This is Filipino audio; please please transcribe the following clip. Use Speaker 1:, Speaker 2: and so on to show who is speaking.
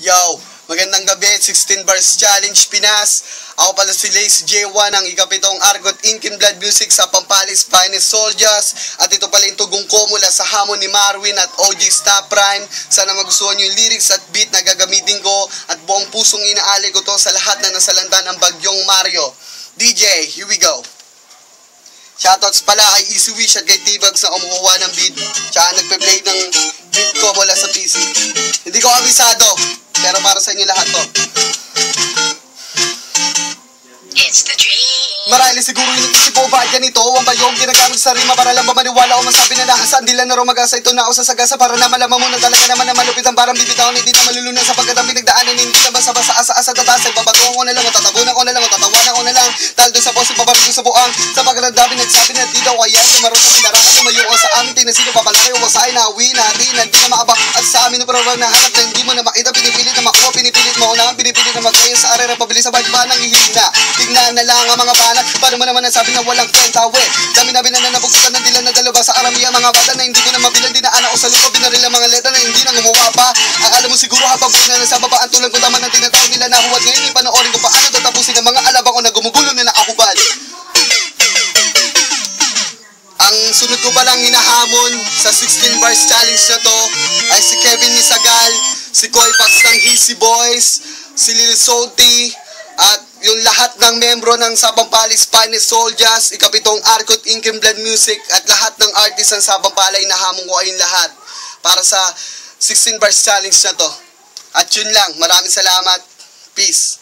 Speaker 1: Yo, magandang gabi, 16 Bars Challenge Pinas. Ako pala si Lace J1, ang ikapitong Argot Inkin Blood Music sa Pampalis Finest Soldiers. At ito pala yung tugong ko mula sa hamon ni Marwin at OG Stop Prime. Sana magustuhan nyo yung lyrics at beat na gagamitin ko. At buong pusong inaali ko to sa lahat na nasalanta ng bagyong Mario. DJ, here we go. Shoutouts pala kay Easy Wish at kay T-Bugs na kumukuha ng beat. Tsaka nagpe-play ng beat ko mula sa PC. Hindi ko abisado, pero para sa inyo lahat to.
Speaker 2: It's the dream.
Speaker 1: Marahil siguro yung isip ko ba ganito ang bayong ginagamit sa rima para lang ba maniwala o masabi na nakasan. Di lang na rumagasa ito na ako sa sagasa para na malaman mo na talaga naman na malupit ang parang bibitawan. Hindi na malulunan sapagkat ang pinagdaanan. Hindi na basa-basa asa-asa tatasay. Babatuhan ko na lang o tatabunan ko na lang o tatawanan ko na lang. Dahil doon sa post ipaparin ko sa buang. Sapagkat ang dami nagsabi na di daw kaya lumaroon sa pinarakan. Lumayo ko sa amin tinasino papalaki o masay na awi natin. Hindi na maabak at sa amin na parang nahanap na hindi mo na makita. Pinipilit na makuha, pinipilit mo unahan, pinipilit na magkaya sa arera pabilis sa ba't ba nang hihina. Tignan na lang ang mga bala. Paano mo naman nasabi na walang kwenta, we? Dami-dami na napugutan ng dilan na dalawa sa aramihan. Mga bata na hindi ko na mabilan, dinaan ako sa lupa. Binaril ang mga letra na hindi na gumawa pa. Akala mo siguro habang buhay na nasa baba ang tulang ko tama ng tinatawag nila na huwag. Ngayon ay panoorin ko paano tatapusin ang mga alabang ko na gumugulo na nakakubal. Ang sunod ko palang hinahamon sa 16 Bars Challenge na to ay si Kevin Nisagal, si Koy Pax ng Easy Boys, si Lil Salty, at yung lahat ng membro ng Sabampalis Finest Soldiers, ikapitong Argot Inkin Blood Music, at lahat ng artist ng Sabampalay na hamon ko kayong lahat para sa 16 Bars Challenge na to. At yun lang, maraming salamat. Peace.